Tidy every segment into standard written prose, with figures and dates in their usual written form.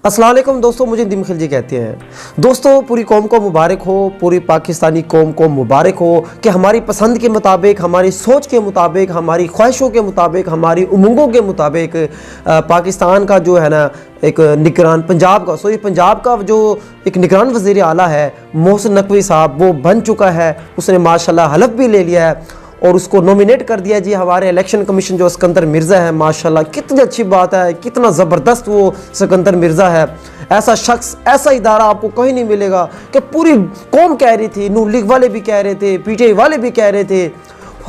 अस्सलाम वालेकुम दोस्तों, मुझे नदीम खिलजी कहते हैं। दोस्तों, पूरी कौम को मुबारक हो, पूरी पाकिस्तानी कौम को मुबारक हो कि हमारी पसंद के मुताबिक, हमारी सोच के मुताबिक, हमारी ख्वाहिशों के मुताबिक, हमारी उमंगों के मुताबिक पाकिस्तान का जो है ना एक निगरान पंजाब का जो एक निगरान वज़ीर आला है मोहसिन नकवी साहब, वो बन चुका है। उसने माशाल्लाह हलफ भी ले लिया है और उसको नॉमिनेट कर दिया जी हमारे इलेक्शन कमीशन जो सिकंदर मिर्ज़ा है। माशाल्लाह कितनी अच्छी बात है, कितना ज़बरदस्त वो सिकंदर मिर्ज़ा है। ऐसा शख्स, ऐसा इदारा आपको कहीं नहीं मिलेगा कि पूरी कौम कह रही थी, नून लीग वाले भी कह रहे थे, पीटीआई वाले भी कह रहे थे,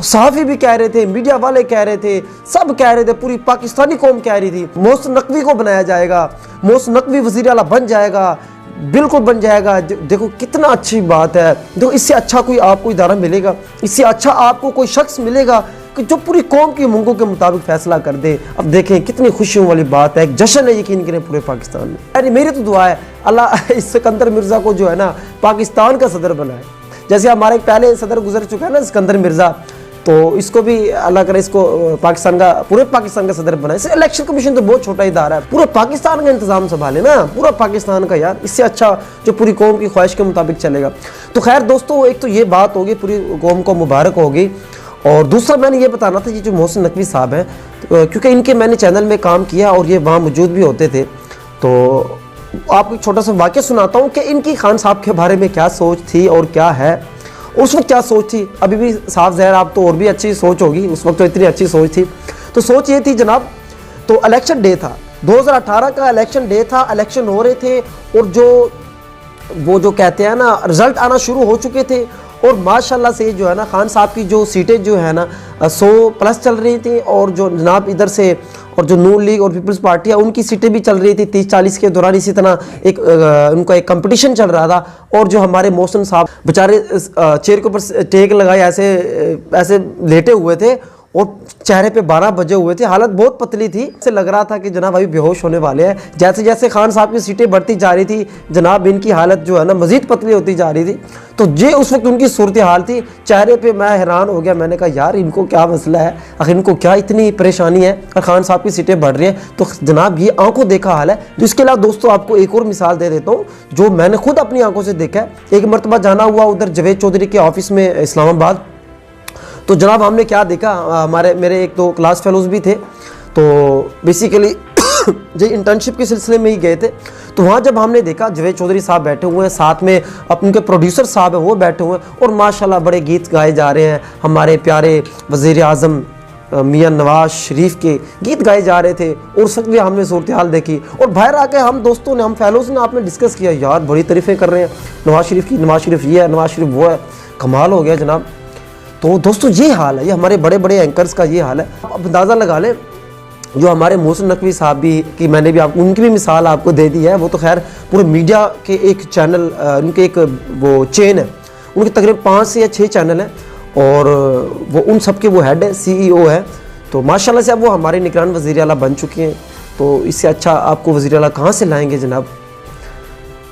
सहाफ़ी भी कह रहे थे, मीडिया वाले कह रहे थे, सब कह रहे थे, पूरी पाकिस्तानी कौम कह रही थी मोहसिन नकवी को बनाया जाएगा, मोहसिन नकवी वज़ीर आला बन जाएगा, बिल्कुल बन जाएगा। देखो कितना अच्छी बात है। देखो इससे अच्छा कोई आपको इदारा मिलेगा, इससे अच्छा आपको कोई शख्स मिलेगा कि जो पूरी कौम की उमंगों के मुताबिक फैसला कर दे। अब देखें कितनी खुशियों वाली बात है, एक जश्न है यकीन करें पूरे पाकिस्तान में। यानी मेरी तो दुआ है अल्लाह इस सिकंदर मिर्ज़ा को जो है ना पाकिस्तान का सदर बनाए। जैसे हमारे पहले सदर गुजर चुका है ना सिकंदर मिर्ज़ा, तो इसको भी अल्लाह करे इसको पूरे पाकिस्तान का सदर बनाए। इलेक्शन कमीशन तो बहुत छोटा इदारा है, पूरा पाकिस्तान का इंतजाम संभाले ना, पूरा पाकिस्तान का यार। इससे अच्छा जो पूरी कौम की ख्वाहिश के मुताबिक चलेगा। तो खैर दोस्तों, एक तो ये बात होगी, पूरी कौम को मुबारक होगी। और दूसरा मैंने ये बताना था, ये जो मोहसिन नकवी साहब हैं, क्योंकि इनके मैंने चैनल में काम किया और ये वहाँ मौजूद भी होते थे, तो आपको एक छोटा सा वाक़या सुनाता हूँ कि इनकी खान साहब के बारे में क्या सोच थी और क्या है, उस वक्त क्या सोच थी। अभी भी साफ ज़हर आप तो और भी अच्छी सोच होगी, उस वक्त तो इतनी अच्छी सोच थी। तो सोच ये थी जनाब, तो इलेक्शन डे था, 2018 का इलेक्शन डे था, इलेक्शन हो रहे थे और वो जो कहते हैं ना रिज़ल्ट आना शुरू हो चुके थे। और माशाल्लाह से जो है ना खान साहब की जो सीटें जो है ना 100+ चल रही थी, और जो जनाब इधर से और जो नून लीग और पीपल्स पार्टी है उनकी सीटें भी चल रही थी 30-40 के दौरान। इसी तरह उनका एक कंपटीशन चल रहा था। और जो हमारे मोहसिन साहब बेचारे चेयर के ऊपर टेक लगाए ऐसे लेटे हुए थे और चेहरे पे 12 बजे हुए थे, हालत बहुत पतली थी। से लग रहा था कि जनाब अभी बेहोश होने वाले हैं। जैसे जैसे खान साहब की सीटें बढ़ती जा रही थी जनाब इनकी हालत जो है ना मज़ीद पतली होती जा रही थी। तो ये उस वक्त उनकी सूरत हाल थी। चेहरे पे मैं हैरान हो गया, मैंने कहा यार इनको क्या मसला है, आखिर इनको क्या इतनी परेशानी है और खान साहब की सीटें बढ़ रही हैं। तो जनाब ये आंखों देखा हाल है। तो इसके अलावा दोस्तों आपको एक और मिसाल दे देता हूँ जो मैंने खुद अपनी आंखों से देखा है। एक मरतबा जाना हुआ उधर जवेद चौधरी के ऑफिस में इस्लामाबाद। तो जनाब हमने क्या देखा, मेरे एक दो क्लास फेलोज भी थे, तो बेसिकली जो इंटर्नशिप के सिलसिले में ही गए थे। तो वहाँ जब हमने देखा जवेद चौधरी साहब बैठे हुए हैं, साथ में उनके प्रोड्यूसर साहब हैं वो बैठे हुए हैं, और माशाल्लाह बड़े गीत गाए जा रहे हैं। हमारे प्यारे वज़ीर आज़म मियाँ नवाज शरीफ के गीत गाए जा रहे थे। और उस वक्त भी हमने सूरत हाल देखी और बाहर आके हम दोस्तों ने, हम फेलोज़ ने आपने डिस्कस किया, यार बड़ी तारीफ़ें कर रहे हैं नवाज शरीफ की, नवाज शरीफ ये है, नवाज शरीफ वो है, कमाल हो गया जनाब। तो दोस्तों ये हाल है, ये हमारे बड़े बड़े एंकर्स का ये हाल है। अब अंदाज़ा लगा लें जो हमारे मोहसिन नकवी साहब भी की मैंने भी आपको उनकी भी मिसाल आपको दे दी है। वो तो खैर पूरे मीडिया के एक चैनल, उनके एक वो चेन है, उनके तकरीबन 5 से या 6 चैनल हैं और वो उन सब के वो हेड है, CEO है। तो माशाल्लाह से अब वो हमारे निगरान वज़ीर आला बन चुके हैं। तो इससे अच्छा आपको वज़ीर आला कहाँ से लाएंगे जनाब।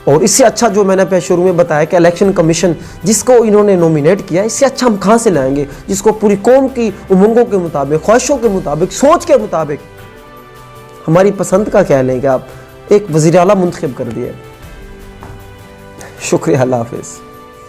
और इससे अच्छा जो मैंने शुरू में बताया कि इलेक्शन कमीशन जिसको इन्होंने नॉमिनेट किया, इससे अच्छा हम कहाँ से लाएंगे जिसको पूरी कौम की उमंगों के मुताबिक, ख्वाहिशों के मुताबिक, सोच के मुताबिक, हमारी पसंद का कह लेंगे आप, एक वज़ीर आला मुंतखब कर दिया। शुक्रिया, अल्लाह हाफ़िज़।